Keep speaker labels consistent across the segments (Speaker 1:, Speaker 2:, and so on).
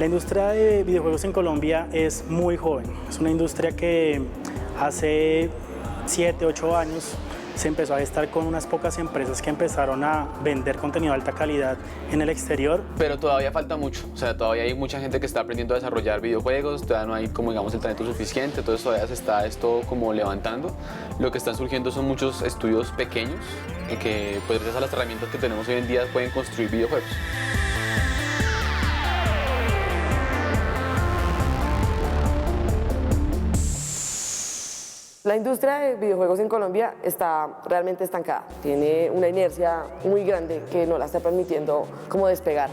Speaker 1: La industria de videojuegos en Colombia es muy joven. Es una industria que hace 7, 8 años se empezó a gestar con unas pocas empresas que empezaron a vender contenido de alta calidad en el exterior.
Speaker 2: Pero todavía falta mucho, o sea, todavía hay mucha gente que está aprendiendo a desarrollar videojuegos, todavía no hay como digamos el talento suficiente, entonces todavía se está esto como levantando. Lo que están surgiendo son muchos estudios pequeños que pues gracias a las herramientas que tenemos hoy en día pueden construir videojuegos.
Speaker 3: La industria de videojuegos en Colombia está realmente estancada, tiene una inercia muy grande que no la está permitiendo como despegar.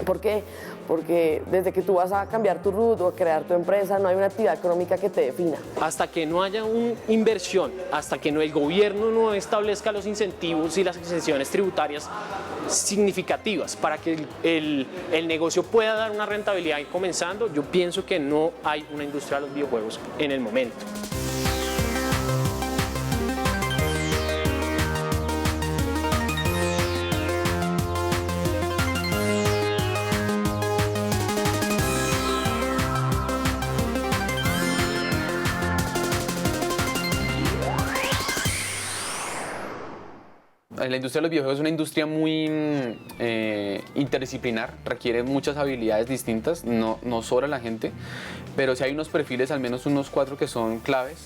Speaker 3: ¿Por qué? Porque desde que tú vas a cambiar tu root o a crear tu empresa no hay una actividad económica que te defina.
Speaker 4: Hasta que no haya una inversión, hasta que el gobierno no establezca los incentivos y las exenciones tributarias significativas para que el negocio pueda dar una rentabilidad comenzando, yo pienso que no hay una industria de los videojuegos en el momento.
Speaker 2: La industria de los videojuegos es una industria muy interdisciplinar, requiere muchas habilidades distintas, no sobra la gente, pero sí hay unos perfiles, al menos unos 4 que son claves,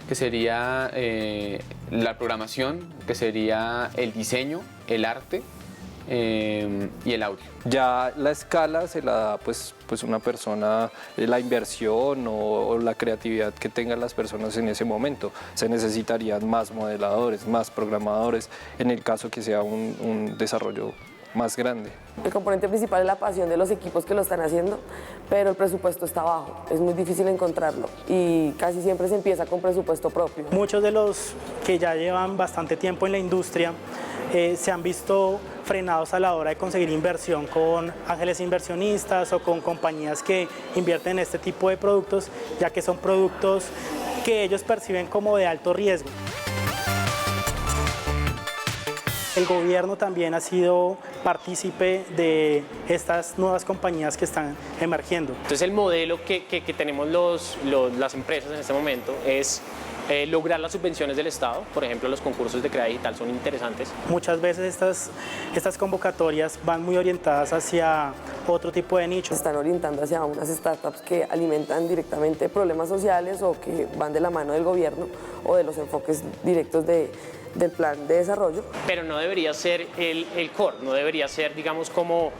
Speaker 2: que sería la programación, que sería el diseño, el arte y el audio.
Speaker 5: Ya la escala se la da pues una persona, la inversión o la creatividad que tengan las personas en ese momento. Se necesitarían más modeladores, más programadores, en el caso que sea un desarrollo más grande.
Speaker 3: El componente principal es la pasión de los equipos que lo están haciendo, pero el presupuesto está bajo, es muy difícil encontrarlo y casi siempre se empieza con presupuesto propio.
Speaker 1: Muchos de los que ya llevan bastante tiempo en la industria se han visto frenados a la hora de conseguir inversión con ángeles inversionistas o con compañías que invierten en este tipo de productos, ya que son productos que ellos perciben como de alto riesgo. El gobierno también ha sido partícipe de estas nuevas compañías que están emergiendo.
Speaker 4: Entonces el modelo que tenemos las empresas en este momento es lograr las subvenciones del Estado, por ejemplo los concursos de Crea Digital son interesantes.
Speaker 1: Muchas veces estas convocatorias van muy orientadas hacia otro tipo de nicho.
Speaker 3: Se están orientando hacia unas startups que alimentan directamente problemas sociales o que van de la mano del gobierno o de los enfoques directos del plan de desarrollo.
Speaker 4: Pero no debería ser el core, no debería ser digamos como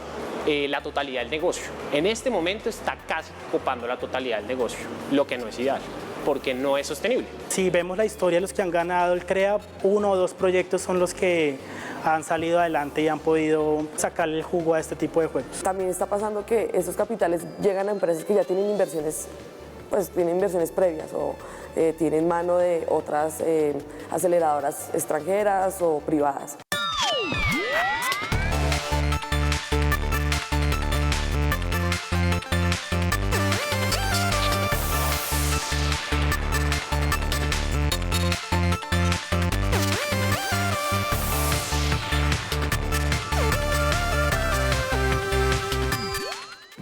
Speaker 4: la totalidad del negocio. En este momento está casi copando la totalidad del negocio, lo que no es ideal, porque no es sostenible.
Speaker 1: Si vemos la historia de los que han ganado el CREA, 1 o 2 proyectos son los que han salido adelante y han podido sacarle el jugo a este tipo de juegos.
Speaker 3: También está pasando que estos capitales llegan a empresas que ya tienen inversiones, pues tienen inversiones previas o tienen mano de otras aceleradoras extranjeras o privadas.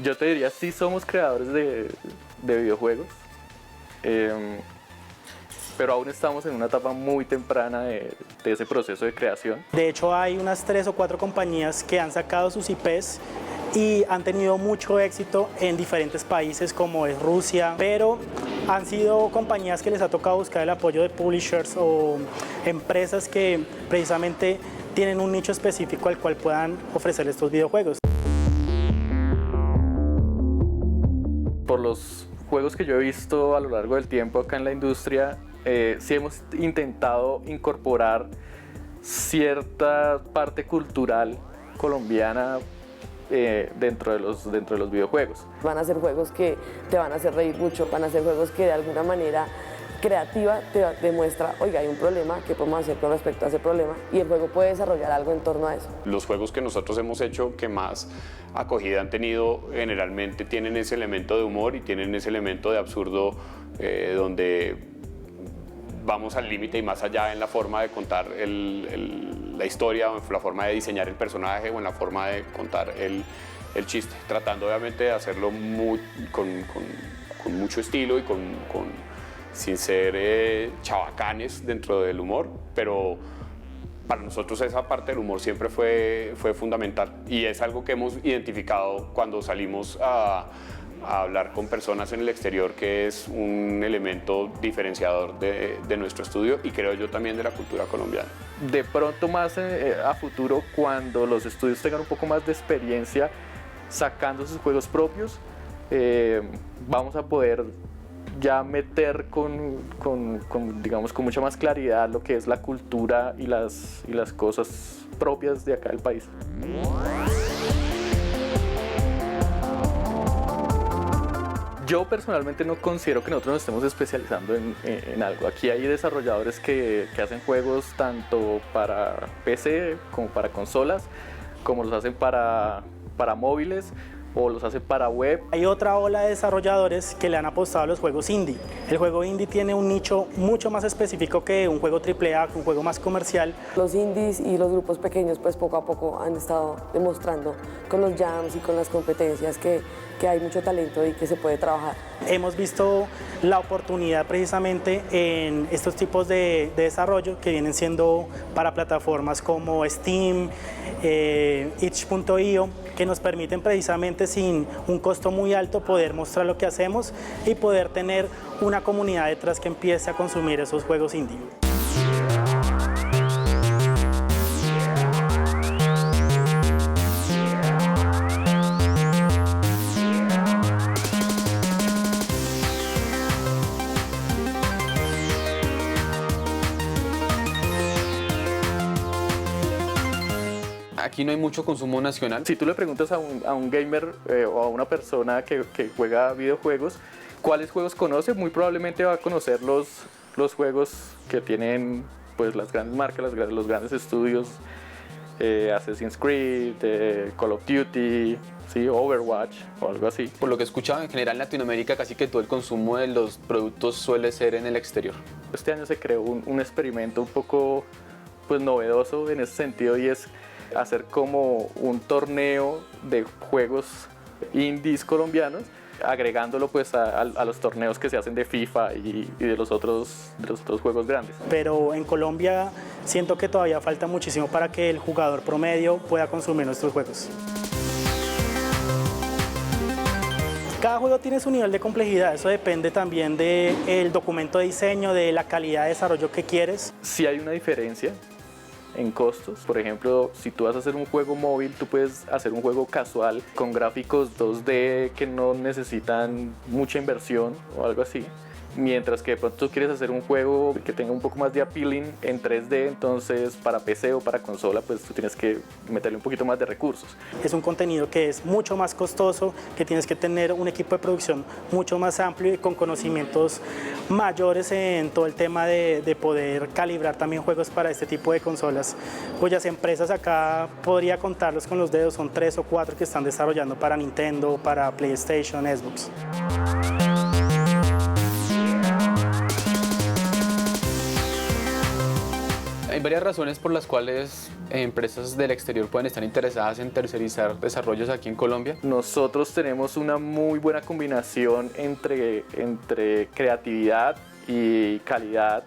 Speaker 6: Yo te diría, sí somos creadores de videojuegos, pero aún estamos en una etapa muy temprana de ese proceso de creación.
Speaker 1: De hecho, hay unas 3 o 4 compañías que han sacado sus IPs y han tenido mucho éxito en diferentes países como es Rusia, pero han sido compañías que les ha tocado buscar el apoyo de publishers o empresas que precisamente tienen un nicho específico al cual puedan ofrecer estos videojuegos.
Speaker 6: Por los juegos que yo he visto a lo largo del tiempo acá en la industria, sí hemos intentado incorporar cierta parte cultural colombiana dentro de los videojuegos.
Speaker 3: Van a ser juegos que te van a hacer reír mucho, van a ser juegos que de alguna manera creativa te demuestra, oiga, hay un problema, ¿qué podemos hacer con respecto a ese problema? Y el juego puede desarrollar algo en torno a eso.
Speaker 7: Los juegos que nosotros hemos hecho que más acogida han tenido generalmente tienen ese elemento de humor y tienen ese elemento de absurdo donde vamos al límite y más allá en la forma de contar la historia o en la forma de diseñar el personaje o en la forma de contar el chiste, tratando obviamente de hacerlo con mucho estilo y sin ser chabacanes dentro del humor, pero para nosotros esa parte del humor siempre fue fundamental y es algo que hemos identificado cuando salimos a hablar con personas en el exterior, que es un elemento diferenciador de nuestro estudio y creo yo también de la cultura colombiana.
Speaker 6: De pronto más a futuro, cuando los estudios tengan un poco más de experiencia sacando sus juegos propios, vamos a poder ya meter digamos, con mucha más claridad lo que es la cultura y las cosas propias de acá del país. Yo personalmente no considero que nosotros nos estemos especializando en algo. Aquí hay desarrolladores que hacen juegos tanto para PC como para consolas, como los hacen para móviles o los hacen para web.
Speaker 1: Hay otra ola de desarrolladores que le han apostado a los juegos indie. El juego indie tiene un nicho mucho más específico que un juego AAA, que un juego más comercial.
Speaker 3: Los indies y los grupos pequeños pues poco a poco han estado demostrando con los jams y con las competencias que hay mucho talento y que se puede trabajar.
Speaker 1: Hemos visto la oportunidad precisamente en estos tipos de desarrollo que vienen siendo para plataformas como Steam, itch.io, que nos permiten precisamente sin un costo muy alto poder mostrar lo que hacemos y poder tener una comunidad detrás que empiece a consumir esos juegos indie.
Speaker 2: Aquí no hay mucho consumo nacional.
Speaker 6: Si tú le preguntas a un gamer o a una persona que juega videojuegos, ¿cuáles juegos conoce? Muy probablemente va a conocer los juegos que tienen pues, las grandes marcas, los grandes estudios, Assassin's Creed, Call of Duty, ¿sí? Overwatch o algo así.
Speaker 2: Por lo que he escuchado, en general en Latinoamérica casi que todo el consumo de los productos suele ser en el exterior.
Speaker 6: Este año se creó un experimento un poco pues, novedoso en ese sentido y es hacer como un torneo de juegos indies colombianos, agregándolo pues a los torneos que se hacen de FIFA y de los otros juegos grandes.
Speaker 1: Pero en Colombia siento que todavía falta muchísimo para que el jugador promedio pueda consumir nuestros juegos. Cada juego tiene su nivel de complejidad, eso depende también del documento de diseño, de la calidad de desarrollo que quieres.
Speaker 6: Sí hay una diferencia en costos. Por ejemplo, si tú vas a hacer un juego móvil, tú puedes hacer un juego casual con gráficos 2D que no necesitan mucha inversión o algo así. Mientras que de pronto tú quieres hacer un juego que tenga un poco más de appealing en 3D, entonces para PC o para consola, pues tú tienes que meterle un poquito más de recursos.
Speaker 1: Es un contenido que es mucho más costoso, que tienes que tener un equipo de producción mucho más amplio y con conocimientos mayores en todo el tema de poder calibrar también juegos para este tipo de consolas, cuyas empresas acá podría contarlos con los dedos, son 3 o 4 que están desarrollando para Nintendo, para PlayStation, Xbox.
Speaker 2: Hay varias razones por las cuales empresas del exterior pueden estar interesadas en tercerizar desarrollos aquí en Colombia.
Speaker 6: Nosotros tenemos una muy buena combinación entre creatividad y calidad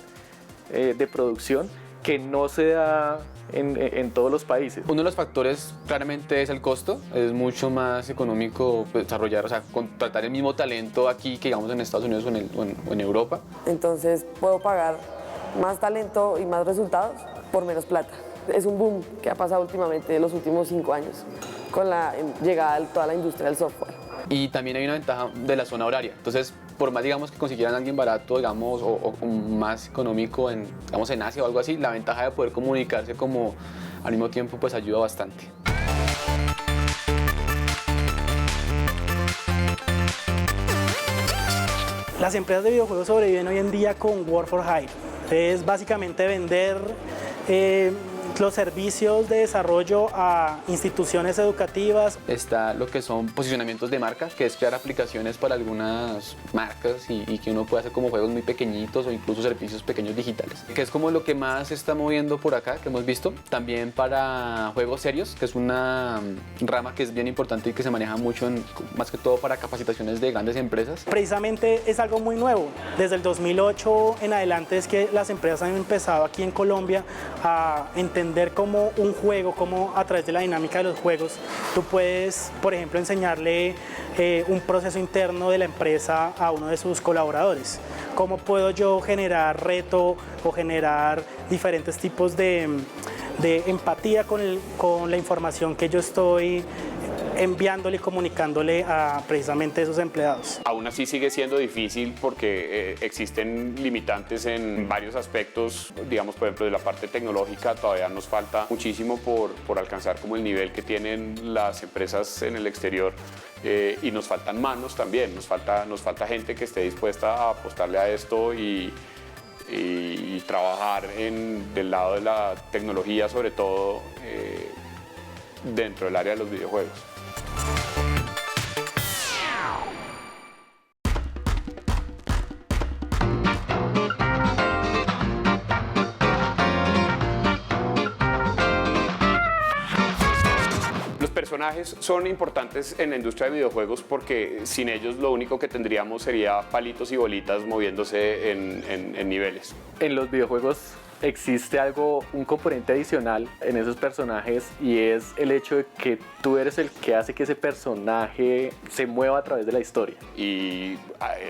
Speaker 6: de producción que no se da en todos los países.
Speaker 2: Uno de los factores claramente es el costo. Es mucho más económico desarrollar, o sea, contratar el mismo talento aquí que digamos en Estados Unidos o en Europa.
Speaker 3: Entonces puedo pagar más talento y más resultados por menos plata. Es un boom que ha pasado últimamente en los últimos 5 años con la llegada de toda la industria del software.
Speaker 2: Y también hay una ventaja de la zona horaria. Entonces, por más digamos que consiguieran a alguien barato, digamos, o más económico digamos, en Asia o algo así, la ventaja de poder comunicarse como al mismo tiempo pues ayuda bastante.
Speaker 1: Las empresas de videojuegos sobreviven hoy en día con Work for Hire. Es básicamente vender los servicios de desarrollo a instituciones educativas.
Speaker 2: Está lo que son posicionamientos de marcas, que es crear aplicaciones para algunas marcas y que uno puede hacer como juegos muy pequeñitos o incluso servicios pequeños digitales, que es como lo que más se está moviendo por acá, que hemos visto. También para juegos serios, que es una rama que es bien importante y que se maneja mucho, más que todo para capacitaciones de grandes empresas.
Speaker 1: Precisamente es algo muy nuevo. Desde el 2008 en adelante es que las empresas han empezado aquí en Colombia a entender cómo un juego, cómo a través de la dinámica de los juegos, tú puedes, por ejemplo, enseñarle un proceso interno de la empresa a uno de sus colaboradores. ¿Cómo puedo yo generar reto o generar diferentes tipos de empatía con la información que yo estoy enviándole y comunicándole a precisamente esos empleados?
Speaker 7: Aún así sigue siendo difícil porque existen limitantes en varios aspectos, digamos por ejemplo de la parte tecnológica todavía nos falta muchísimo por alcanzar como el nivel que tienen las empresas en el exterior. Y nos faltan manos también, nos falta gente que esté dispuesta a apostarle a esto y trabajar del lado de la tecnología, sobre todo dentro del área de los videojuegos. Los personajes son importantes en la industria de videojuegos porque sin ellos lo único que tendríamos sería palitos y bolitas moviéndose en niveles.
Speaker 6: En los videojuegos existe un componente adicional en esos personajes y es el hecho de que tú eres el que hace que ese personaje se mueva a través de la historia.
Speaker 7: Y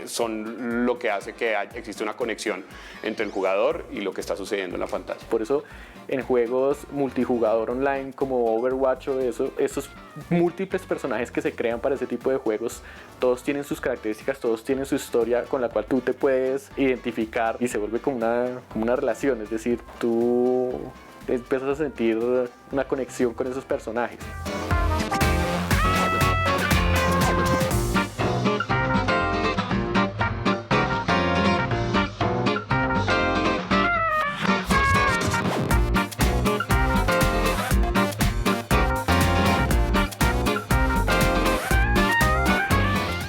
Speaker 7: son lo que hace que exista una conexión entre el jugador y lo que está sucediendo en la pantalla.
Speaker 6: Por eso en juegos multijugador online como Overwatch o esos múltiples personajes que se crean para ese tipo de juegos, todos tienen sus características, todos tienen su historia con la cual tú te puedes identificar y se vuelve como una relación, es decir, tú empiezas a sentir una conexión con esos personajes.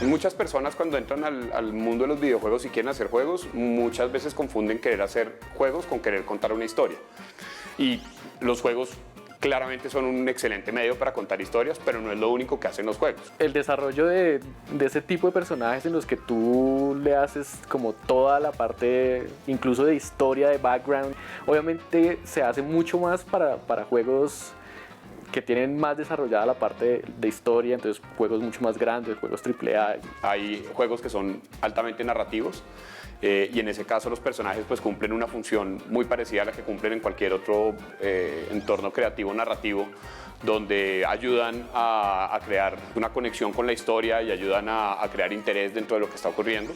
Speaker 7: Muchas personas cuando entran al mundo de los videojuegos y quieren hacer juegos, muchas veces confunden querer hacer juegos con querer contar una historia. Y los juegos claramente son un excelente medio para contar historias, pero no es lo único que hacen los juegos.
Speaker 6: El desarrollo de ese tipo de personajes en los que tú le haces como toda la parte, incluso de historia, de background, obviamente se hace mucho más para juegos que tienen más desarrollada la parte de historia, entonces juegos mucho más grandes, juegos AAA.
Speaker 7: Hay juegos que son altamente narrativos y en ese caso los personajes pues cumplen una función muy parecida a la que cumplen en cualquier otro entorno creativo narrativo, donde ayudan a crear una conexión con la historia y ayudan a crear interés dentro de lo que está ocurriendo.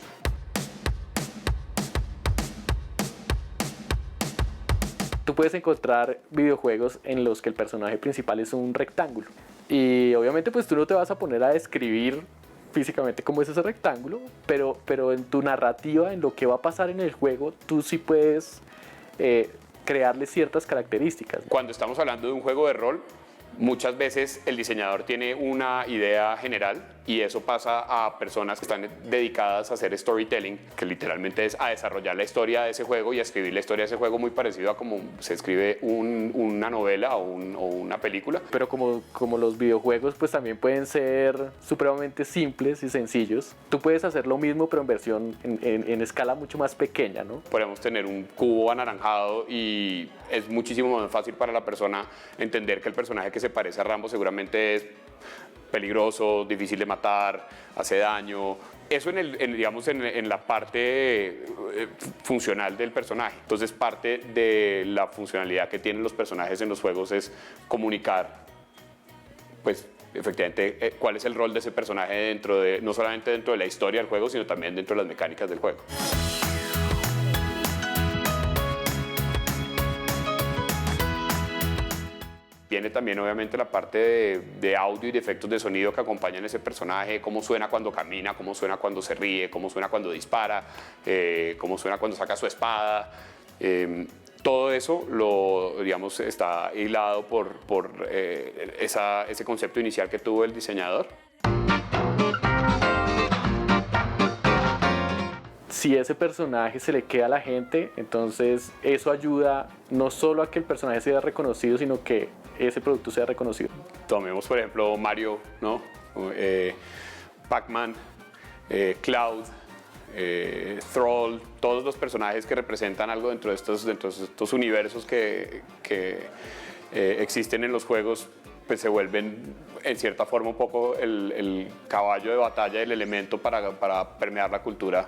Speaker 6: Tú puedes encontrar videojuegos en los que el personaje principal es un rectángulo y obviamente pues tú no te vas a poner a describir físicamente cómo es ese rectángulo, pero en tu narrativa, en lo que va a pasar en el juego, tú sí puedes crearle ciertas características.
Speaker 7: Cuando estamos hablando de un juego de rol, muchas veces el diseñador tiene una idea general y eso pasa a personas que están dedicadas a hacer storytelling, que literalmente es a desarrollar la historia de ese juego y a escribir la historia de ese juego muy parecido a como se escribe una novela o una película.
Speaker 6: Pero como los videojuegos pues también pueden ser supremamente simples y sencillos, tú puedes hacer lo mismo pero en versión, en escala mucho más pequeña, ¿no?
Speaker 7: Podemos tener un cubo anaranjado y es muchísimo más fácil para la persona entender que el personaje que se parece a Rambo seguramente es peligroso, difícil de matar, hace daño. Eso en la parte funcional del personaje. Entonces parte de la funcionalidad que tienen los personajes en los juegos es comunicar, pues efectivamente, cuál es el rol de ese personaje no solamente dentro de la historia del juego, sino también dentro de las mecánicas del juego. Viene también obviamente la parte de audio y de efectos de sonido que acompañan ese personaje, cómo suena cuando camina, cómo suena cuando se ríe, cómo suena cuando dispara, cómo suena cuando saca su espada. todo eso digamos, está hilado por ese concepto inicial que tuvo el diseñador.
Speaker 6: Si ese personaje se le queda a la gente, entonces eso ayuda no solo a que el personaje sea reconocido, sino que ese producto sea reconocido.
Speaker 7: Tomemos, por ejemplo, Mario, ¿no? Pac-Man, Cloud, Thrall, todos los personajes que representan algo dentro de estos universos que existen en los juegos, pues se vuelven en cierta forma un poco el caballo de batalla, el elemento para permear la cultura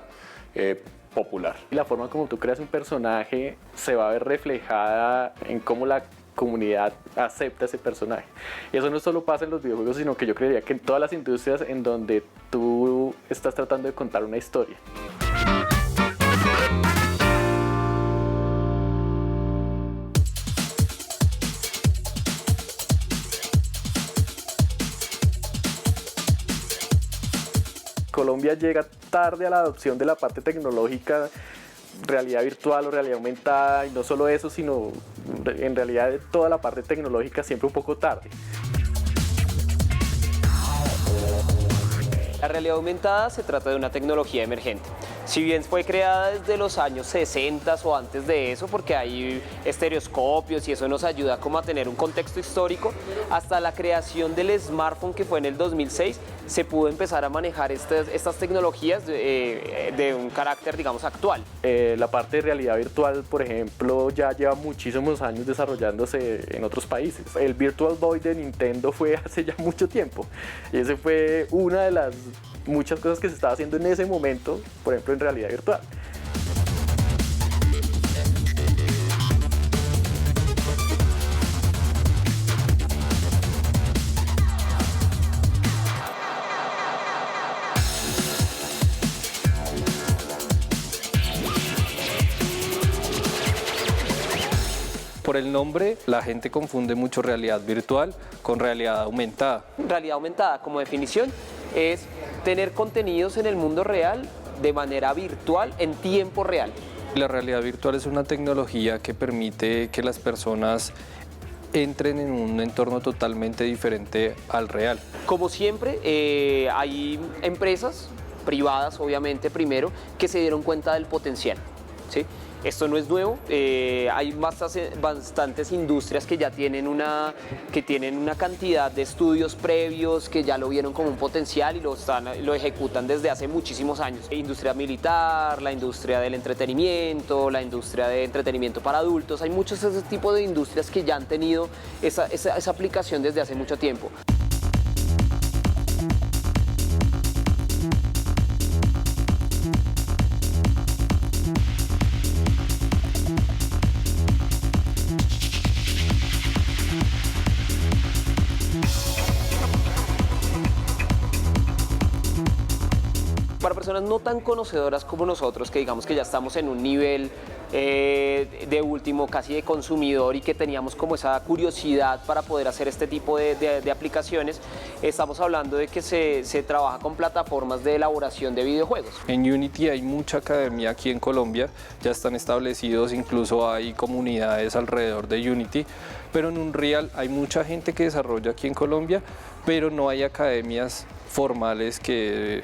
Speaker 7: popular.
Speaker 6: La forma como tú creas un personaje se va a ver reflejada en cómo la comunidad acepta ese personaje. Y eso no solo pasa en los videojuegos, sino que yo creería que en todas las industrias en donde tú estás tratando de contar una historia. Colombia llega tarde a la adopción de la parte tecnológica, realidad virtual o realidad aumentada, y no solo eso, sino en realidad toda la parte tecnológica siempre un poco tarde.
Speaker 8: La realidad aumentada se trata de una tecnología emergente. Si bien fue creada desde los años 60 o antes de eso, porque hay estereoscopios y eso nos ayuda como a tener un contexto histórico, hasta la creación del smartphone, que fue en el 2006, se pudo empezar a manejar estas tecnologías de un carácter, digamos, actual.
Speaker 6: La parte de realidad virtual, por ejemplo, ya lleva muchísimos años desarrollándose en otros países. El Virtual Boy de Nintendo fue hace ya mucho tiempo, y ese fue una de las muchas cosas que se estaba haciendo en ese momento, por ejemplo, en realidad virtual.
Speaker 5: Por el nombre, la gente confunde mucho realidad virtual con realidad aumentada.
Speaker 8: Realidad aumentada, como definición, es tener contenidos en el mundo real de manera virtual en tiempo real.
Speaker 5: La realidad virtual es una tecnología que permite que las personas entren en un entorno totalmente diferente al real.
Speaker 8: Como siempre, hay empresas privadas, obviamente, primero, que se dieron cuenta del potencial, ¿sí? Esto no es nuevo, hay bastantes industrias que ya tienen una cantidad de estudios previos que ya lo vieron como un potencial y lo ejecutan desde hace muchísimos años. La industria militar, la industria del entretenimiento, la industria de entretenimiento para adultos, hay muchos de ese tipo de industrias que ya han tenido esa aplicación desde hace mucho tiempo. Para personas no tan conocedoras como nosotros, que digamos que ya estamos en un nivel de último, casi de consumidor, y que teníamos como esa curiosidad para poder hacer este tipo de aplicaciones, estamos hablando de que se trabaja con plataformas de elaboración de videojuegos.
Speaker 5: En Unity hay mucha academia aquí en Colombia, ya están establecidos, incluso hay comunidades alrededor de Unity, pero en Unreal hay mucha gente que desarrolla aquí en Colombia, pero no hay academias formales que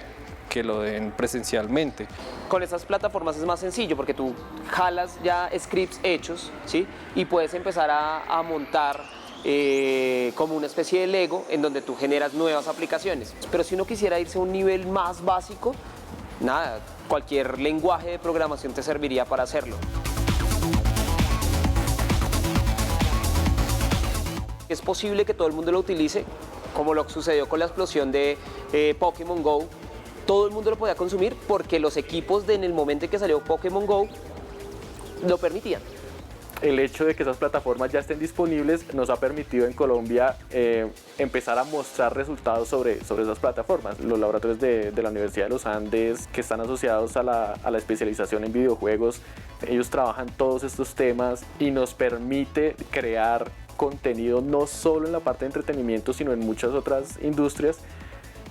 Speaker 5: lo den presencialmente.
Speaker 8: Con estas plataformas es más sencillo porque tú jalas ya scripts hechos, ¿sí? Y puedes empezar a montar como una especie de Lego en donde tú generas nuevas aplicaciones. Pero si uno quisiera irse a un nivel más básico, nada, cualquier lenguaje de programación te serviría para hacerlo. Es posible que todo el mundo lo utilice, como lo sucedió con la explosión de Pokémon GO. Todo el mundo lo podía consumir porque los equipos en el momento en que salió Pokémon GO lo permitían.
Speaker 6: El hecho de que esas plataformas ya estén disponibles nos ha permitido en Colombia empezar a mostrar resultados sobre esas plataformas. Los laboratorios de la Universidad de los Andes, que están asociados a la especialización en videojuegos, ellos trabajan todos estos temas y nos permite crear contenido no solo en la parte de entretenimiento, sino en muchas otras industrias.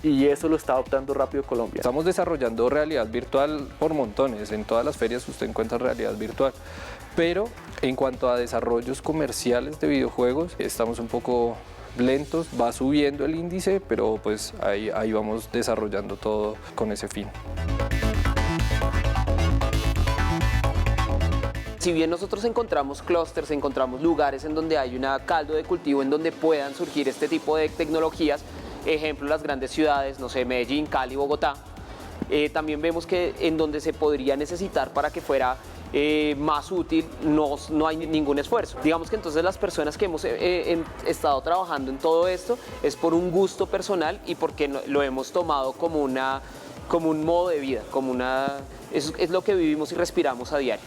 Speaker 6: Y eso lo está adoptando rápido Colombia.
Speaker 5: Estamos desarrollando realidad virtual por montones, en todas las ferias usted encuentra realidad virtual, pero En cuanto a desarrollos comerciales de videojuegos, estamos un poco lentos, va subiendo el índice, pero pues ahí vamos desarrollando todo con ese fin.
Speaker 8: Si bien nosotros encontramos clústeres, encontramos lugares en donde hay una caldo de cultivo, en donde puedan surgir este tipo de tecnologías, ejemplo las grandes ciudades, no sé, Medellín, Cali, Bogotá, también vemos que en donde se podría necesitar para que fuera más útil, no hay ningún esfuerzo. Digamos que entonces las personas que hemos estado trabajando en todo esto es por un gusto personal y porque lo hemos tomado como un modo de vida, es lo que vivimos y respiramos a diario.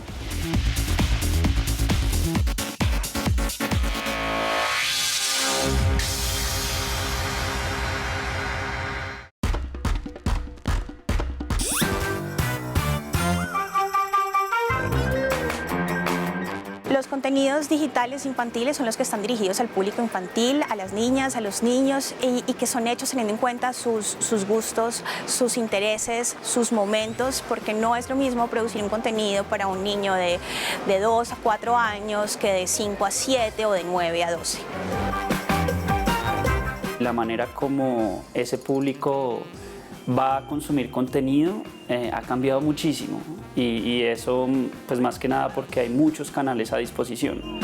Speaker 9: Los contenidos digitales infantiles son los que están dirigidos al público infantil, a las niñas, a los niños y que son hechos teniendo en cuenta sus gustos, sus intereses, sus momentos, porque no es lo mismo producir un contenido para un niño de 2 a 4 años que de 5 a 7 o de 9 a 12.
Speaker 10: La manera como ese público va a consumir contenido ha cambiado muchísimo y eso pues más que nada porque hay muchos canales a disposición.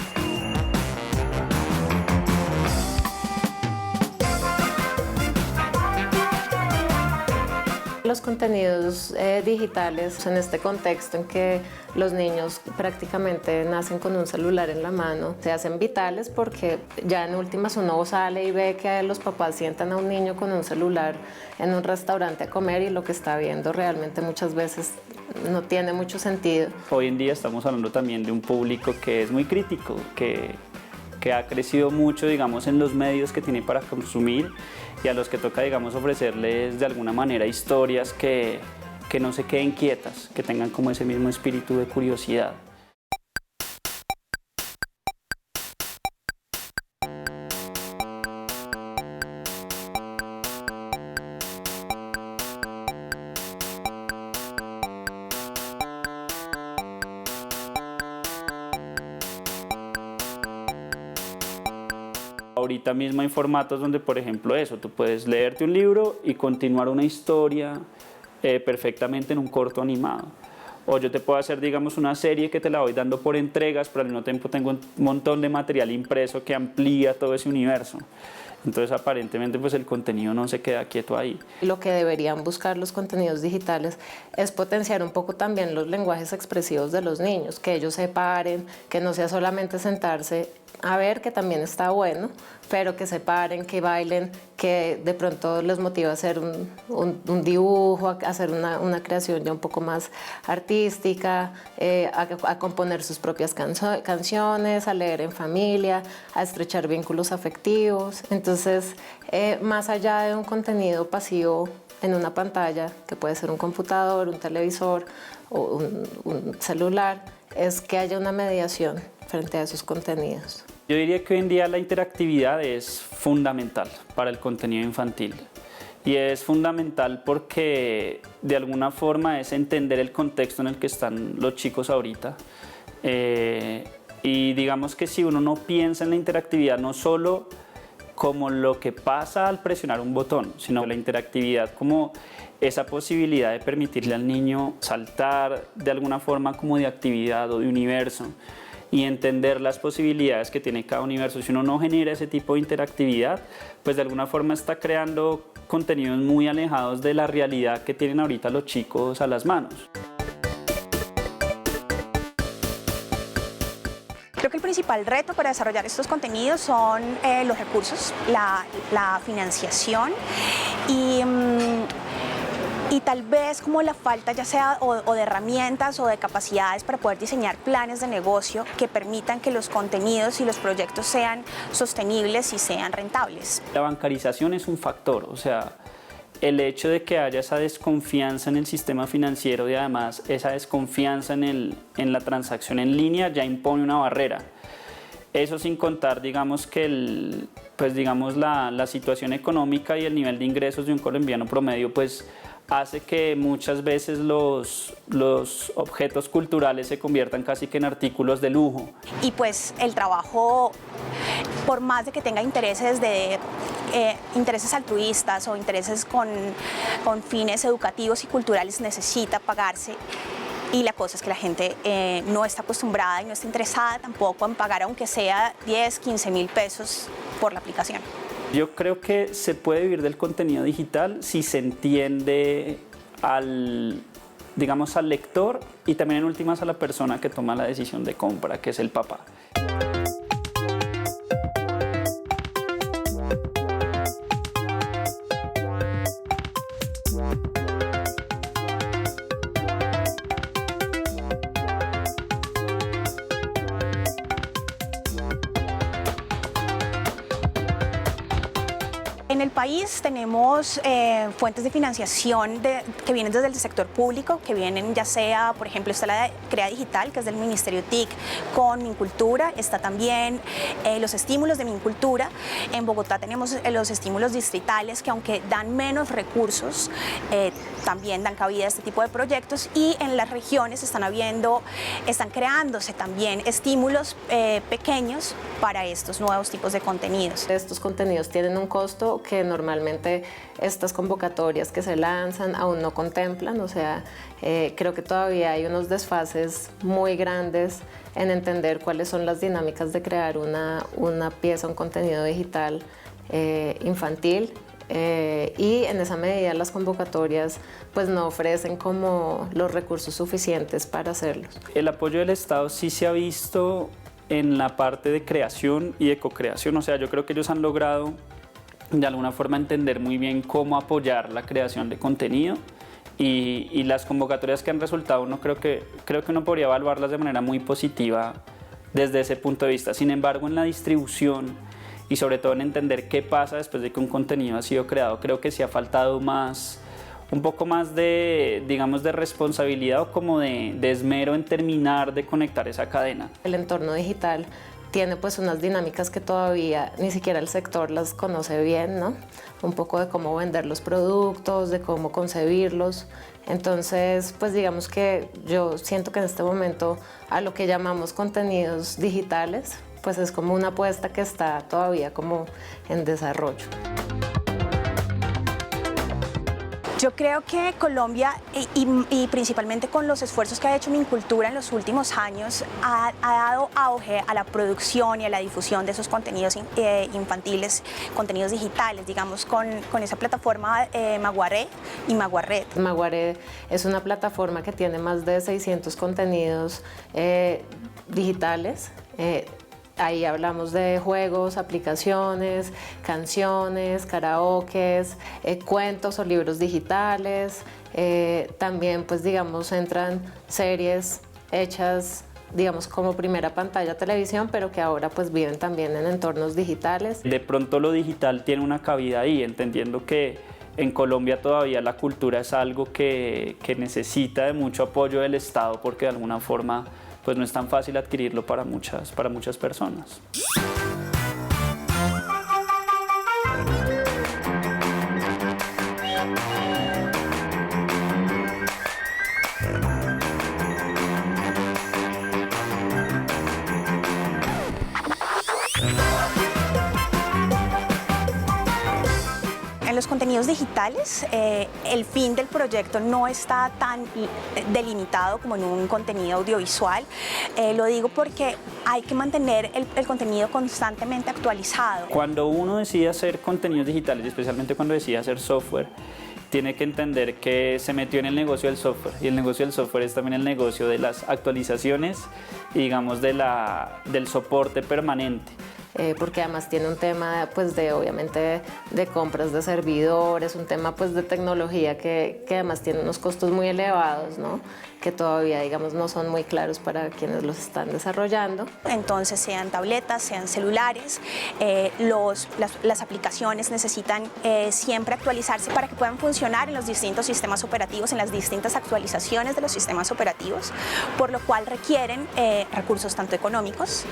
Speaker 11: Los contenidos digitales en este contexto en que los niños prácticamente nacen con un celular en la mano se hacen vitales porque ya en últimas uno sale y ve que los papás sientan a un niño con un celular en un restaurante a comer y lo que está viendo realmente muchas veces no tiene mucho sentido.
Speaker 10: Hoy en día estamos hablando también de un público que es muy crítico, que ha crecido mucho, digamos, en los medios que tiene para consumir y a los que toca, digamos, ofrecerles de alguna manera historias que no se queden quietas, que tengan como ese mismo espíritu de curiosidad. Ahorita mismo hay formatos donde, por ejemplo, tú puedes leerte un libro y continuar una historia perfectamente en un corto animado. O yo te puedo hacer, digamos, una serie que te la voy dando por entregas, pero al mismo tiempo tengo un montón de material impreso que amplía todo ese universo. Entonces, aparentemente, pues el contenido no se queda quieto ahí.
Speaker 11: Lo que deberían buscar los contenidos digitales es potenciar un poco también los lenguajes expresivos de los niños, que ellos se paren, que no sea solamente sentarse a ver, que también está bueno, pero que se paren, que bailen, que de pronto les motiva a hacer un dibujo, a hacer una creación ya un poco más artística, a componer sus propias canciones, a leer en familia, a estrechar vínculos afectivos. Entonces, más allá de un contenido pasivo en una pantalla, que puede ser un computador, un televisor o un celular, es que haya una mediación frente a esos contenidos.
Speaker 10: Yo diría que hoy en día la interactividad es fundamental para el contenido infantil. Y es fundamental porque de alguna forma es entender el contexto en el que están los chicos ahorita. Y digamos que si uno no piensa en la interactividad no solo como lo que pasa al presionar un botón, sino la interactividad como esa posibilidad de permitirle al niño saltar de alguna forma como de actividad o de universo y entender las posibilidades que tiene cada universo. Si uno no genera ese tipo de interactividad, pues de alguna forma está creando contenidos muy alejados de la realidad que tienen ahorita los chicos a las manos.
Speaker 9: Creo que el principal reto para desarrollar estos contenidos son los recursos, la financiación y tal vez como la falta ya sea o de herramientas o de capacidades para poder diseñar planes de negocio que permitan que los contenidos y los proyectos sean sostenibles y sean rentables.
Speaker 10: La bancarización es un factor, o sea, el hecho de que haya esa desconfianza en el sistema financiero y además esa desconfianza en la transacción en línea ya impone una barrera. Eso sin contar, digamos, que la situación económica y el nivel de ingresos de un colombiano promedio pues hace que muchas veces los objetos culturales se conviertan casi que en artículos de lujo.
Speaker 9: Y pues el trabajo, por más de que tenga intereses intereses altruistas o intereses con fines educativos y culturales, necesita pagarse. Y la cosa es que la gente no está acostumbrada y no está interesada tampoco en pagar, aunque sea 10, 15 mil pesos por la aplicación.
Speaker 10: Yo creo que se puede vivir del contenido digital si se entiende al lector y también en últimas a la persona que toma la decisión de compra, que es el papá.
Speaker 9: En el país tenemos fuentes de financiación que vienen desde el sector público, que vienen ya sea, por ejemplo, está la de Crea Digital, que es del Ministerio TIC, con Mincultura, está también los estímulos de Mincultura. En Bogotá tenemos los estímulos distritales, que aunque dan menos recursos, también dan cabida a este tipo de proyectos, y en las regiones están creándose también estímulos pequeños para estos nuevos tipos de contenidos.
Speaker 11: Estos contenidos tienen un costo que normalmente estas convocatorias que se lanzan aún no contemplan, o sea, creo que todavía hay unos desfases muy grandes en entender cuáles son las dinámicas de crear una pieza, un contenido digital infantil, y en esa medida las convocatorias pues no ofrecen como los recursos suficientes para hacerlos.
Speaker 10: El apoyo del Estado sí se ha visto en la parte de creación y de co-creación, o sea, yo creo que ellos han logrado de alguna forma entender muy bien cómo apoyar la creación de contenido, y las convocatorias que han resultado creo que uno podría evaluarlas de manera muy positiva desde ese punto de vista. Sin embargo, en la distribución y sobre todo en entender qué pasa después de que un contenido ha sido creado, creo que sí ha faltado un poco más de responsabilidad o como de esmero en terminar de conectar esa cadena.
Speaker 11: El entorno digital tiene pues unas dinámicas que todavía ni siquiera el sector las conoce bien, ¿no? Un poco de cómo vender los productos, de cómo concebirlos. Entonces, pues digamos que yo siento que en este momento a lo que llamamos contenidos digitales, pues es como una apuesta que está todavía como en desarrollo.
Speaker 9: Yo creo que Colombia, y principalmente con los esfuerzos que ha hecho Mincultura en los últimos años, ha dado auge a la producción y a la difusión de esos contenidos infantiles, contenidos digitales, digamos, con esa plataforma Maguaré y Maguarred.
Speaker 11: Maguaré es una plataforma que tiene más de 600 contenidos digitales. Ahí hablamos de juegos, aplicaciones, canciones, karaokes, cuentos o libros digitales. También, pues digamos, entran series hechas, digamos, como primera pantalla televisión, pero que ahora pues viven también en entornos digitales.
Speaker 10: De pronto lo digital tiene una cabida ahí, entendiendo que en Colombia todavía la cultura es algo que necesita de mucho apoyo del Estado, porque de alguna forma pues no es tan fácil adquirirlo para muchas personas.
Speaker 9: En los contenidos digitales, el fin del proyecto no está tan delimitado como en un contenido audiovisual. Lo digo porque hay que mantener el contenido constantemente actualizado.
Speaker 10: Cuando uno decide hacer contenidos digitales, especialmente cuando decide hacer software, tiene que entender que se metió en el negocio del software, y el negocio del software es también el negocio de las actualizaciones y digamos del soporte permanente.
Speaker 11: Porque además tiene un tema pues obviamente de compras de servidores, un tema pues de tecnología que además tiene unos costos muy elevados, ¿no? Que todavía digamos no son muy claros para quienes los están desarrollando.
Speaker 9: Entonces, sean tabletas, sean celulares, las aplicaciones necesitan siempre actualizarse para que puedan funcionar en los distintos sistemas operativos, en las distintas actualizaciones de los sistemas operativos, por lo cual requieren recursos tanto económicos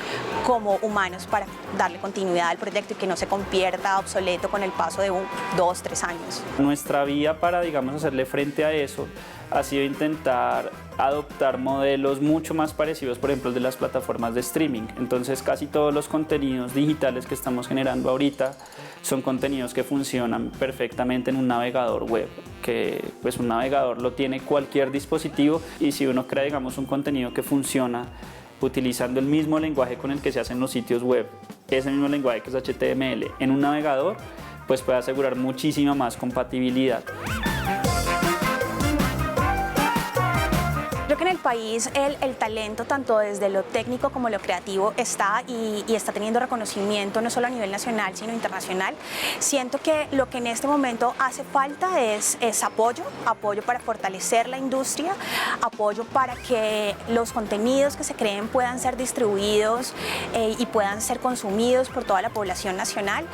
Speaker 9: como humanos para darle continuidad al proyecto y que no se convierta obsoleto con el paso de 2, 3 años.
Speaker 10: Nuestra vía para, digamos, hacerle frente a eso ha sido intentar adoptar modelos mucho más parecidos, por ejemplo, de las plataformas de streaming. Entonces, casi todos los contenidos digitales que estamos generando ahorita son contenidos que funcionan perfectamente en un navegador web, que pues un navegador lo tiene cualquier dispositivo, y si uno crea, digamos, un contenido que funciona utilizando el mismo lenguaje con el que se hacen los sitios web, ese mismo lenguaje que es HTML, en un navegador, pues puede asegurar muchísima más compatibilidad.
Speaker 9: Creo que en el país el talento, tanto desde lo técnico como lo creativo, está y está teniendo reconocimiento no solo a nivel nacional, sino internacional. Siento que lo que en este momento hace falta es apoyo para fortalecer la industria, apoyo para que los contenidos que se creen puedan ser distribuidos y puedan ser consumidos por toda la población nacional,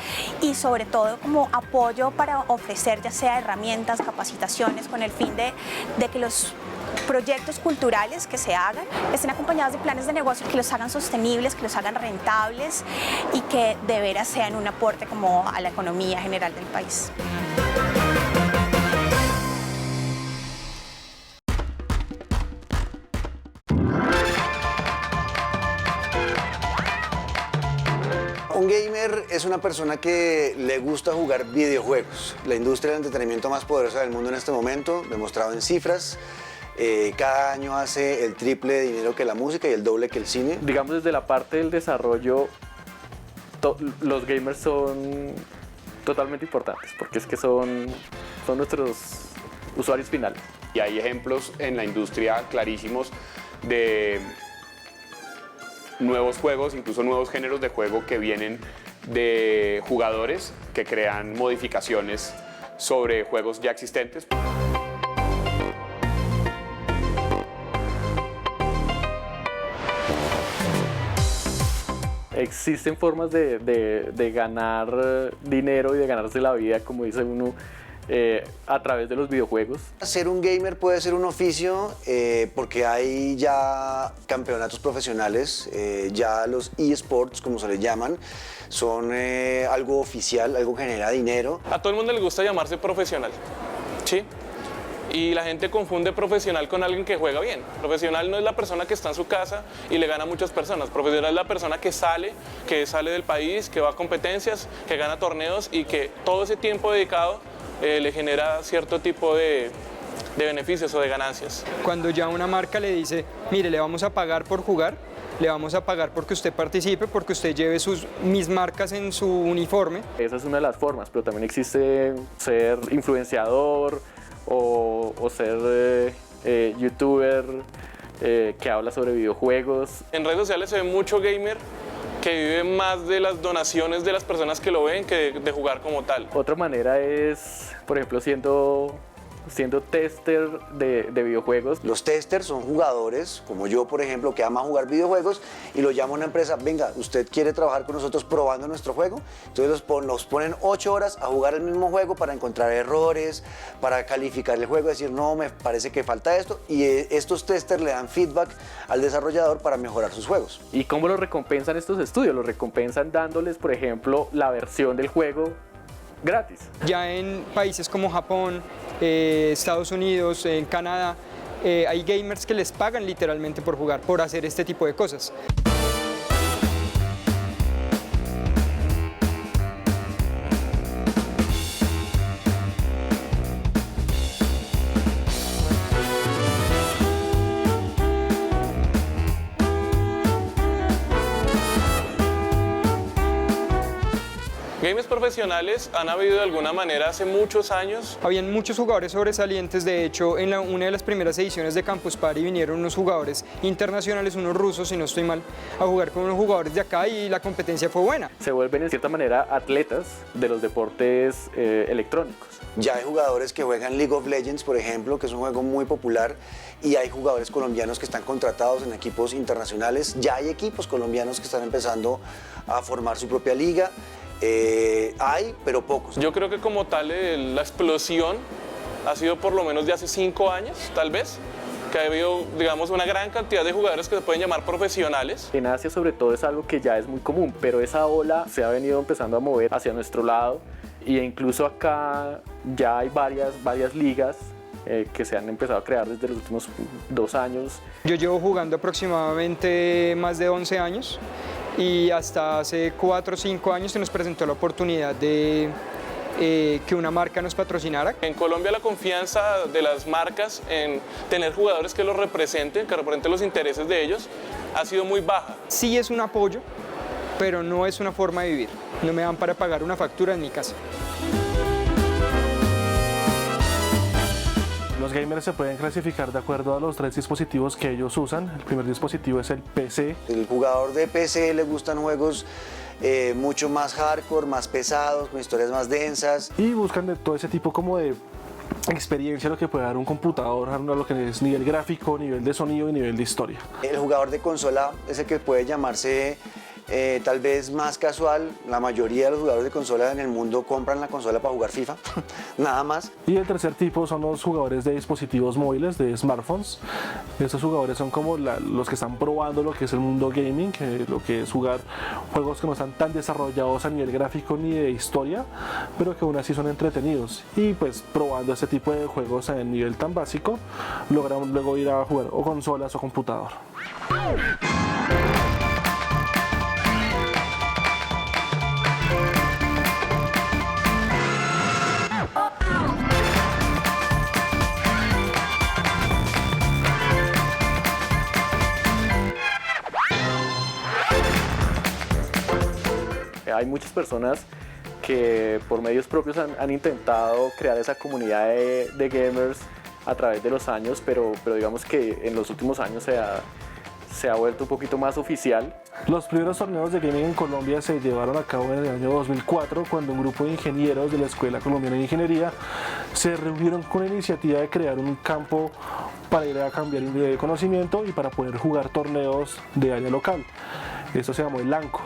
Speaker 9: y sobre todo como apoyo para ofrecer ya sea herramientas, capacitaciones, con el fin de que los proyectos culturales que se hagan estén acompañados de planes de negocio que los hagan sostenibles, que los hagan rentables y que de veras sean un aporte como a la economía general del país.
Speaker 12: Un gamer es una persona que le gusta jugar videojuegos. La industria del entretenimiento más poderosa del mundo en este momento, demostrado en cifras. Cada año hace el triple de dinero que la música y el doble que el cine.
Speaker 6: Digamos, desde la parte del desarrollo, los gamers son totalmente importantes, porque es que son nuestros usuarios finales.
Speaker 7: Y hay ejemplos en la industria clarísimos de nuevos juegos, incluso nuevos géneros de juego que vienen de jugadores que crean modificaciones sobre juegos ya existentes.
Speaker 6: Existen formas de ganar dinero y de ganarse la vida, como dice uno, a través de los videojuegos.
Speaker 12: Ser un gamer puede ser un oficio porque hay ya campeonatos profesionales, ya los eSports, como se les llaman, son algo oficial, algo que genera dinero.
Speaker 13: A todo el mundo le gusta llamarse profesional, ¿sí? Y la gente confunde profesional con alguien que juega bien. Profesional no es la persona que está en su casa y le gana a muchas personas. Profesional es la persona que sale del país, que va a competencias, que gana torneos y que todo ese tiempo dedicado le genera cierto tipo de beneficios o de ganancias.
Speaker 14: Cuando ya una marca le dice, mire, le vamos a pagar por jugar, le vamos a pagar porque usted participe, porque usted lleve mis marcas en su uniforme.
Speaker 6: Esa es una de las formas, pero también existe ser influenciador, o ser youtuber que habla sobre videojuegos.
Speaker 13: En redes sociales se ve mucho gamer que vive más de las donaciones de las personas que lo ven que de jugar como tal.
Speaker 6: Otra manera es, por ejemplo, siendo tester de videojuegos.
Speaker 12: Los testers son jugadores, como yo, por ejemplo, que ama jugar videojuegos y lo llama una empresa, venga, ¿usted quiere trabajar con nosotros probando nuestro juego? Entonces los ponen 8 horas a jugar el mismo juego para encontrar errores, para calificar el juego, decir, no, me parece que falta esto, y estos testers le dan feedback al desarrollador para mejorar sus juegos.
Speaker 6: ¿Y cómo lo recompensan estos estudios? Los recompensan dándoles, por ejemplo, la versión del juego gratis.
Speaker 14: Ya en países como Japón, Estados Unidos, en Canadá, hay gamers que les pagan literalmente por jugar, por hacer este tipo de cosas.
Speaker 13: Gamers profesionales han habido de alguna manera hace muchos años.
Speaker 14: Habían muchos jugadores sobresalientes, de hecho en una de las primeras ediciones de Campus Party vinieron unos jugadores internacionales, unos rusos si no estoy mal, a jugar con unos jugadores de acá y la competencia fue buena.
Speaker 6: Se vuelven en cierta manera atletas de los deportes electrónicos.
Speaker 12: Ya hay jugadores que juegan League of Legends, por ejemplo, que es un juego muy popular, y hay jugadores colombianos que están contratados en equipos internacionales. Ya hay equipos colombianos que están empezando a formar su propia liga. Hay, pero pocos.
Speaker 13: Yo creo que como tal la explosión ha sido por lo menos de hace 5 años, tal vez, que ha habido, digamos, una gran cantidad de jugadores que se pueden llamar profesionales.
Speaker 6: En Asia sobre todo es algo que ya es muy común, pero esa ola se ha venido empezando a mover hacia nuestro lado e incluso acá ya hay varias ligas que se han empezado a crear desde los últimos 2 años.
Speaker 14: Yo llevo jugando aproximadamente más de 11 años y hasta hace 4 o 5 años se nos presentó la oportunidad de que una marca nos patrocinara.
Speaker 13: En Colombia la confianza de las marcas en tener jugadores que los representen, que representen los intereses de ellos, ha sido muy baja.
Speaker 14: Sí es un apoyo, pero no es una forma de vivir. No me dan para pagar una factura en mi casa.
Speaker 15: Los gamers se pueden clasificar de acuerdo a los 3 dispositivos que ellos usan. El primer dispositivo es el PC.
Speaker 12: El jugador de PC le gustan juegos mucho más hardcore, más pesados, con historias más densas.
Speaker 15: Y buscan de todo ese tipo como de experiencia, lo que puede dar un computador, a lo que es nivel gráfico, nivel de sonido y nivel de historia.
Speaker 12: El jugador de consola es el que puede llamarse tal vez más casual. La mayoría de los jugadores de consola en el mundo compran la consola para jugar FIFA, nada más.
Speaker 15: Y el tercer tipo son los jugadores de dispositivos móviles, de smartphones. Estos jugadores son como los que están probando lo que es el mundo gaming, lo que es jugar juegos que no están tan desarrollados a nivel gráfico ni de historia, pero que aún así son entretenidos. Y pues probando este tipo de juegos en nivel tan básico, logran luego ir a jugar o consolas o computador.
Speaker 6: Hay muchas personas que por medios propios han intentado crear esa comunidad de gamers a través de los años, pero digamos que en los últimos años se ha vuelto un poquito más oficial.
Speaker 15: Los primeros torneos de gaming en Colombia se llevaron a cabo en el año 2004, cuando un grupo de ingenieros de la Escuela Colombiana de Ingeniería se reunieron con la iniciativa de crear un campo para ir a cambiar de conocimiento y para poder jugar torneos de área local. Esto se llamó el LANCO.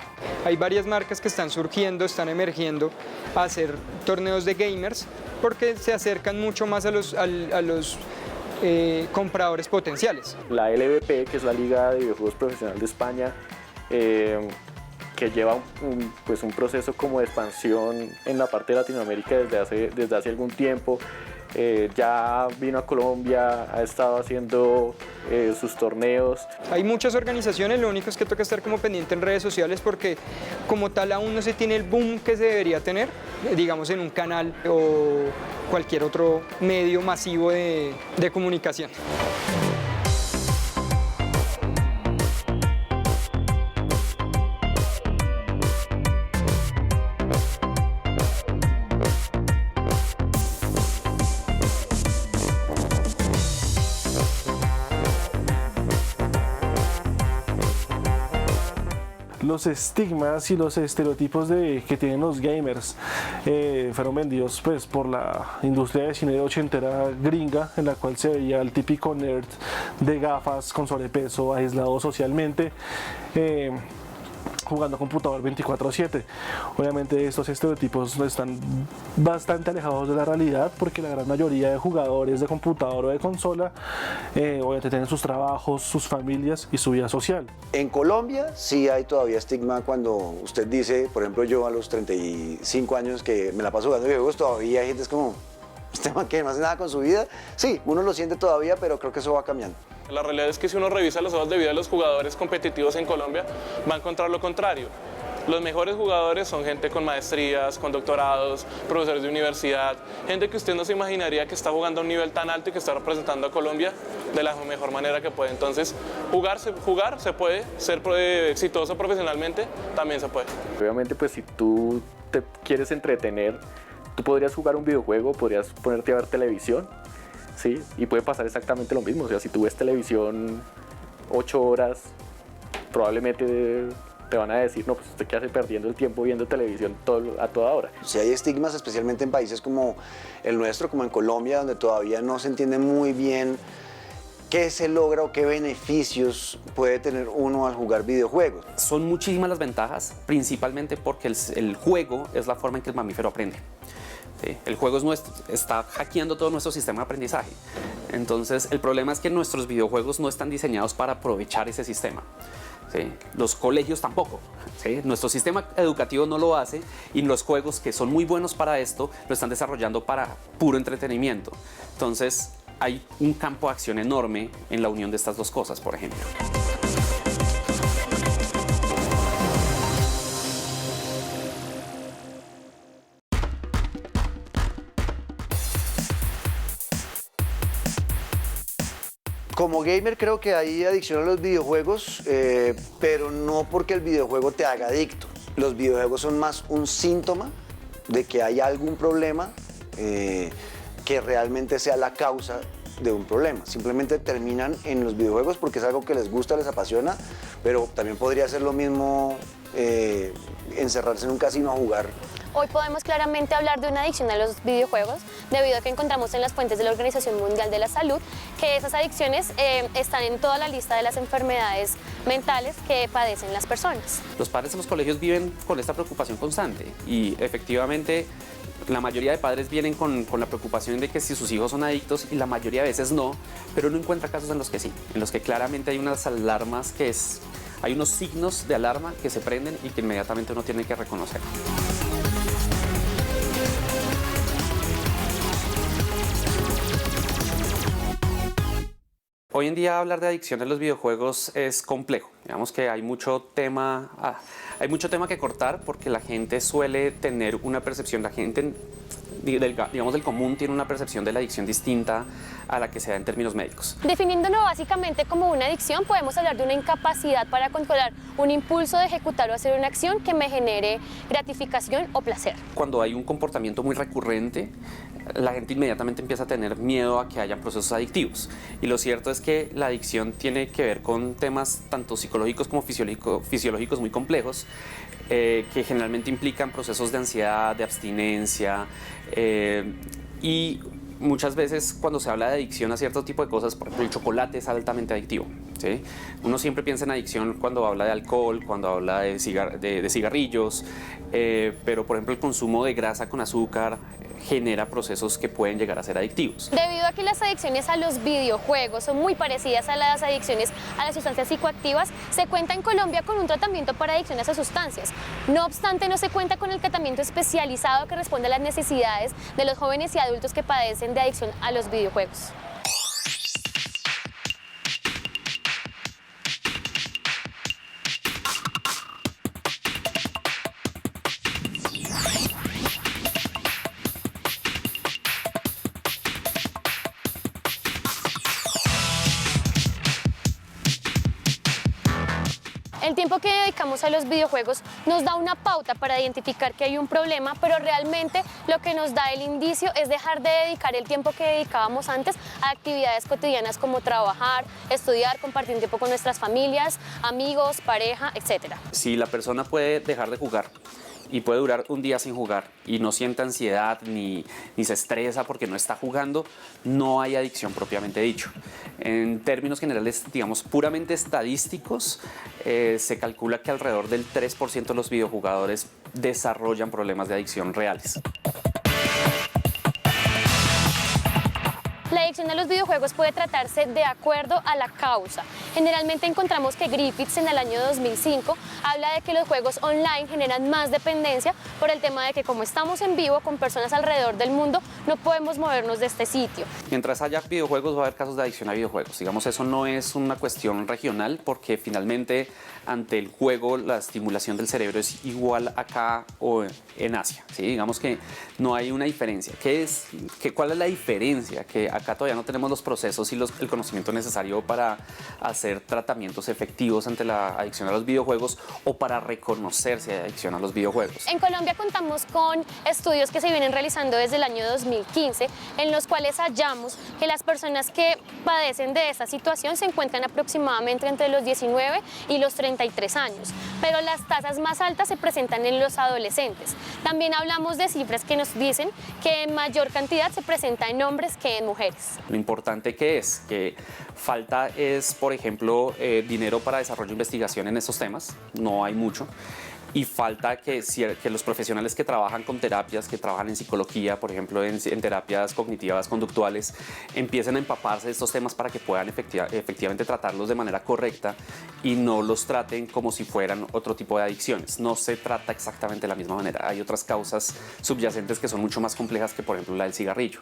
Speaker 14: Hay varias marcas que están surgiendo, están emergiendo a hacer torneos de gamers porque se acercan mucho más a los compradores potenciales.
Speaker 6: La LVP, que es la Liga de Videojuegos Profesional de España, que lleva un proceso como de expansión en la parte de Latinoamérica desde hace algún tiempo. Ya vino a Colombia, ha estado haciendo sus torneos.
Speaker 14: Hay muchas organizaciones, lo único es que toca estar como pendiente en redes sociales porque como tal aún no se tiene el boom que se debería tener, digamos en un canal o cualquier otro medio masivo de comunicación.
Speaker 15: Los estigmas y los estereotipos que tienen los gamers fueron vendidos pues, por la industria de cine ochentera gringa, en la cual se veía el típico nerd de gafas con sobrepeso, aislado socialmente, jugando computador 24/7. Obviamente estos estereotipos están bastante alejados de la realidad porque la gran mayoría de jugadores de computador o de consola obviamente tienen sus trabajos, sus familias y su vida social.
Speaker 12: En Colombia sí hay todavía estigma cuando usted dice, por ejemplo yo a los 35 años que me la paso jugando videojuegos, todavía hay gente es como, ¿usted que no hace nada con su vida? Sí, uno lo siente todavía, pero creo que eso va cambiando.
Speaker 13: La realidad es que si uno revisa las hojas de vida de los jugadores competitivos en Colombia, va a encontrar lo contrario. Los mejores jugadores son gente con maestrías, con doctorados, profesores de universidad, gente que usted no se imaginaría que está jugando a un nivel tan alto y que está representando a Colombia de la mejor manera que puede. Entonces, jugar se puede, ser exitoso profesionalmente también se puede.
Speaker 6: Obviamente, pues si tú te quieres entretener, tú podrías jugar un videojuego, podrías ponerte a ver televisión, ¿sí? Y puede pasar exactamente lo mismo. O sea, si tú ves televisión 8 horas, probablemente te van a decir, no, pues usted qué hace perdiendo el tiempo viendo televisión a toda hora.
Speaker 12: Si hay estigmas, especialmente en países como el nuestro, como en Colombia, donde todavía no se entiende muy bien qué se logra o qué beneficios puede tener uno al jugar videojuegos.
Speaker 16: Son muchísimas las ventajas, principalmente porque el juego es la forma en que el mamífero aprende. ¿sí? El juego es nuestro, está hackeando todo nuestro sistema de aprendizaje. Entonces, el problema es que nuestros videojuegos no están diseñados para aprovechar ese sistema. ¿Sí? Los colegios tampoco. ¿Sí? Nuestro sistema educativo no lo hace y los juegos que son muy buenos para esto lo están desarrollando para puro entretenimiento. Entonces, hay un campo de acción enorme en la unión de estas dos cosas, por ejemplo.
Speaker 12: Como gamer creo que hay adicción a los videojuegos, pero no porque el videojuego te haga adicto. Los videojuegos son más un síntoma de que hay algún problema que realmente sea la causa de un problema. Simplemente terminan en los videojuegos porque es algo que les gusta, les apasiona, pero también podría ser lo mismo encerrarse en un casino a jugar.
Speaker 17: Hoy podemos claramente hablar de una adicción a los videojuegos, debido a que encontramos en las fuentes de la Organización Mundial de la Salud que esas adicciones están en toda la lista de las enfermedades mentales que padecen las personas.
Speaker 16: Los padres en los colegios viven con esta preocupación constante y efectivamente la mayoría de padres vienen con la preocupación de que si sus hijos son adictos y la mayoría de veces no, pero uno encuentra casos en los que sí, en los que claramente hay unas alarmas hay unos signos de alarma que se prenden y que inmediatamente uno tiene que reconocer. Hoy en día hablar de adicción en los videojuegos es complejo. Digamos que hay mucho tema que cortar porque la gente suele tener una percepción, la gente del común tiene una percepción de la adicción distinta a la que se da en términos médicos.
Speaker 17: Definiéndolo básicamente como una adicción, podemos hablar de una incapacidad para controlar un impulso de ejecutar o hacer una acción que me genere gratificación o placer.
Speaker 16: Cuando hay un comportamiento muy recurrente, la gente inmediatamente empieza a tener miedo a que haya procesos adictivos. Y lo cierto es que la adicción tiene que ver con temas tanto psicológicos como fisiológicos muy complejos, que generalmente implican procesos de ansiedad, de abstinencia, y muchas veces cuando se habla de adicción a cierto tipo de cosas, por ejemplo el chocolate es altamente adictivo, ¿sí? Uno siempre piensa en adicción cuando habla de alcohol, cuando habla de cigarrillos, pero por ejemplo el consumo de grasa con azúcar genera procesos que pueden llegar a ser adictivos.
Speaker 17: Debido a que las adicciones a los videojuegos son muy parecidas a las adicciones a las sustancias psicoactivas, se cuenta en Colombia con un tratamiento para adicciones a sustancias. No obstante, no se cuenta con el tratamiento especializado que responde a las necesidades de los jóvenes y adultos que padecen de adicción a los videojuegos. El tiempo que dedicamos a los videojuegos nos da una pauta para identificar que hay un problema, pero realmente lo que nos da el indicio es dejar de dedicar el tiempo que dedicábamos antes a actividades cotidianas como trabajar, estudiar, compartir tiempo con nuestras familias, amigos, pareja, etc.
Speaker 16: Si la persona puede dejar de jugar y puede durar un día sin jugar y no siente ansiedad ni se estresa porque no está jugando, no hay adicción propiamente dicho. En términos generales, digamos, puramente estadísticos, se calcula que alrededor del 3% de los videojugadores desarrollan problemas de adicción reales.
Speaker 17: La adicción a los videojuegos puede tratarse de acuerdo a la causa. Generalmente encontramos que Griffiths en el año 2005 habla de que los juegos online generan más dependencia por el tema de que como estamos en vivo con personas alrededor del mundo, no podemos movernos de este sitio.
Speaker 16: Mientras haya videojuegos va a haber casos de adicción a videojuegos. Digamos, eso no es una cuestión regional porque finalmente ante el juego la estimulación del cerebro es igual acá o en Asia, ¿sí? Digamos que no hay una diferencia. ¿Cuál es la diferencia? Que acá todavía no tenemos los procesos y el conocimiento necesario para hacer tratamientos efectivos ante la adicción a los videojuegos o para reconocer si hay adicción a los videojuegos.
Speaker 17: En Colombia contamos con estudios que se vienen realizando desde el año 2015, en los cuales hallamos que las personas que padecen de esta situación se encuentran aproximadamente entre los 19 y los 33 años, pero las tasas más altas se presentan en los adolescentes. También hablamos de cifras que nos dicen que en mayor cantidad se presenta en hombres que en mujeres.
Speaker 16: Lo importante que falta es, por ejemplo, dinero para desarrollo e investigación en estos temas, no hay mucho. y falta que los profesionales que trabajan con terapias, que trabajan en psicología, por ejemplo en terapias cognitivas conductuales, empiecen a empaparse de estos temas para que puedan efectivamente tratarlos de manera correcta y no los traten como si fueran otro tipo de adicciones. No se trata exactamente de la misma manera. Hay otras causas subyacentes que son mucho más complejas que, por ejemplo, la del cigarrillo.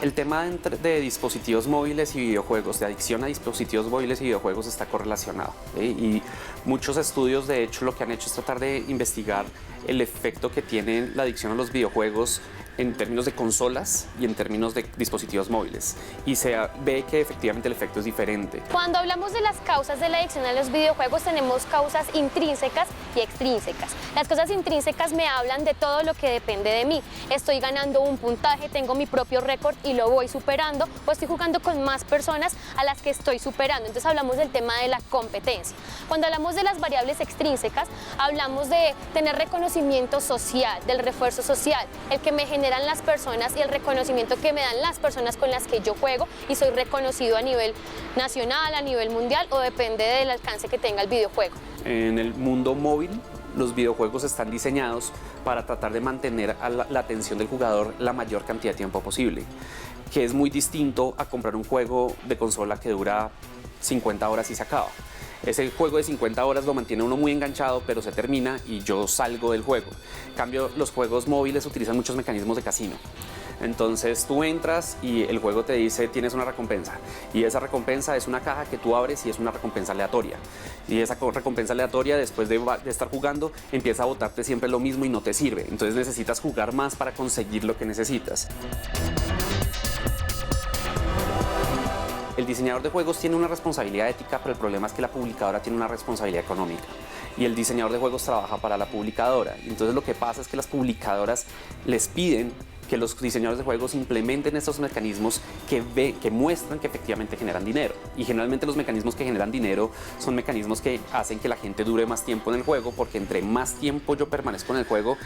Speaker 16: El tema de dispositivos móviles y videojuegos, de adicción a dispositivos móviles y videojuegos está correlacionado, y muchos estudios de hecho lo que han hecho es tratar de investigar el efecto que tiene la adicción a los videojuegos en términos de consolas y en términos de dispositivos móviles, y se ve que efectivamente el efecto es diferente.
Speaker 17: Cuando hablamos de las causas de la adicción a los videojuegos tenemos causas intrínsecas y extrínsecas. Las causas intrínsecas me hablan de todo lo que depende de mí. Estoy ganando un puntaje, tengo mi propio récord y lo voy superando, o estoy jugando con más personas a las que estoy superando. Entonces hablamos del tema de la competencia. Cuando hablamos de las variables extrínsecas, hablamos de tener reconocimiento social, del refuerzo social, el que me generan las personas y el reconocimiento que me dan las personas con las que yo juego y soy reconocido a nivel nacional, a nivel mundial, o depende del alcance que tenga el videojuego.
Speaker 16: En el mundo móvil, los videojuegos están diseñados para tratar de mantener la atención del jugador la mayor cantidad de tiempo posible, que es muy distinto a comprar un juego de consola que dura 50 horas y se acaba. Ese juego de 50 horas lo mantiene uno muy enganchado, pero se termina y yo salgo del juego. En cambio, los juegos móviles utilizan muchos mecanismos de casino. Entonces tú entras y el juego te dice tienes una recompensa, y esa recompensa es una caja que tú abres y es una recompensa aleatoria, y esa recompensa aleatoria después de estar jugando empieza a botarte siempre lo mismo y no te sirve. Entonces necesitas jugar más para conseguir lo que necesitas. El diseñador de juegos tiene una responsabilidad ética, pero el problema es que la publicadora tiene una responsabilidad económica, y el diseñador de juegos trabaja para la publicadora. Entonces lo que pasa es que las publicadoras les piden que los diseñadores de juegos implementen estos mecanismos que muestran que efectivamente generan dinero. Y generalmente los mecanismos que generan dinero son mecanismos que hacen que la gente dure más tiempo en el juego, porque entre más tiempo yo permanezco en el juego,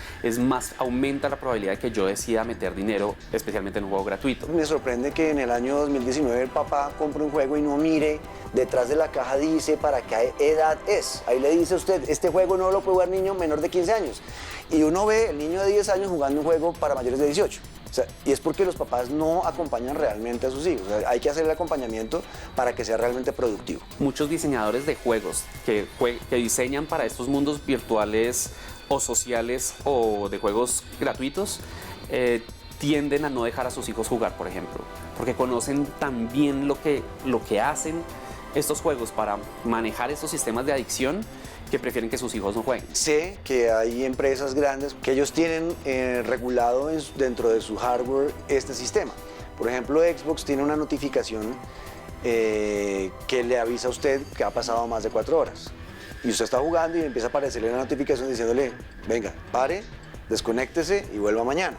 Speaker 16: aumenta la probabilidad de que yo decida meter dinero, especialmente en un juego gratuito.
Speaker 12: Me sorprende que en el año 2019 el papá compre un juego y no mire, detrás de la caja dice para qué edad es. Ahí le dice a usted, este juego no lo puede jugar niño menor de 15 años. Y uno ve el niño de 10 años jugando un juego para mayores de 18. O sea, y es porque los papás no acompañan realmente a sus hijos. O sea, hay que hacer el acompañamiento para que sea realmente productivo.
Speaker 16: Muchos diseñadores de juegos que diseñan para estos mundos virtuales o sociales o de juegos gratuitos tienden a no dejar a sus hijos jugar, por ejemplo, porque conocen tan bien lo que hacen estos juegos para manejar estos sistemas de adicción, que prefieren que sus hijos no jueguen.
Speaker 12: Sé que hay empresas grandes que ellos tienen regulado dentro de su hardware este sistema. Por ejemplo, Xbox tiene una notificación que le avisa a usted que ha pasado más de 4 horas. Y usted está jugando y empieza a aparecerle una notificación diciéndole, venga, pare, desconéctese y vuelva mañana.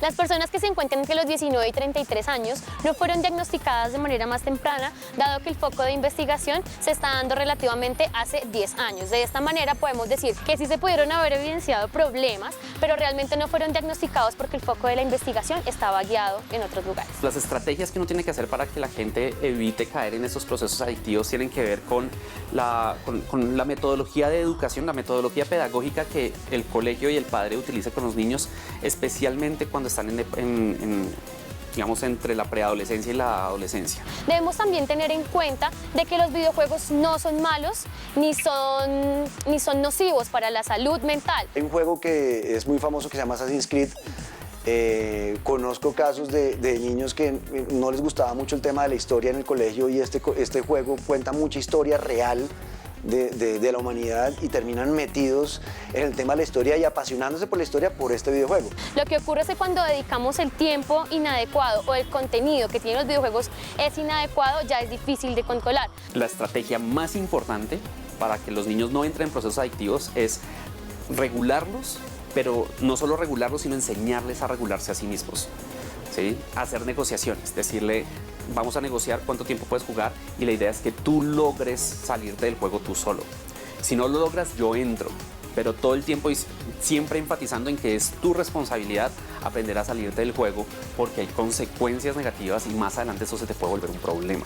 Speaker 17: Las personas que se encuentran entre los 19 y 33 años no fueron diagnosticadas de manera más temprana, dado que el foco de investigación se está dando relativamente hace 10 años. De esta manera podemos decir que sí se pudieron haber evidenciado problemas, pero realmente no fueron diagnosticados porque el foco de la investigación estaba guiado en otros lugares.
Speaker 16: Las estrategias que uno tiene que hacer para que la gente evite caer en estos procesos adictivos tienen que ver con la metodología de educación, la metodología pedagógica que el colegio y el padre utiliza con los niños, especialmente cuando están digamos, entre la preadolescencia y la adolescencia.
Speaker 17: Debemos también tener en cuenta de que los videojuegos no son malos ni son nocivos para la salud mental.
Speaker 12: Hay un juego que es muy famoso que se llama Assassin's Creed. Conozco casos de niños que no les gustaba mucho el tema de la historia en el colegio, y este juego cuenta mucha historia real de la humanidad, y terminan metidos en el tema de la historia y apasionándose por la historia por este videojuego.
Speaker 17: Lo que ocurre es que cuando dedicamos el tiempo inadecuado o el contenido que tienen los videojuegos es inadecuado, ya es difícil de controlar.
Speaker 16: La estrategia más importante para que los niños no entren en procesos adictivos es regularlos, pero no solo regularlos, sino enseñarles a regularse a sí mismos. ¿sí? Hacer negociaciones, decirle, vamos a negociar cuánto tiempo puedes jugar y la idea es que tú logres salirte del juego tú solo. Si no lo logras, yo entro, pero todo el tiempo siempre enfatizando en que es tu responsabilidad aprender a salirte del juego porque hay consecuencias negativas y más adelante eso se te puede volver un problema.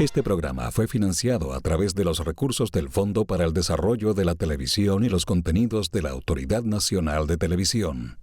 Speaker 18: Este programa fue financiado a través de los recursos del Fondo para el Desarrollo de la Televisión y los Contenidos de la Autoridad Nacional de Televisión.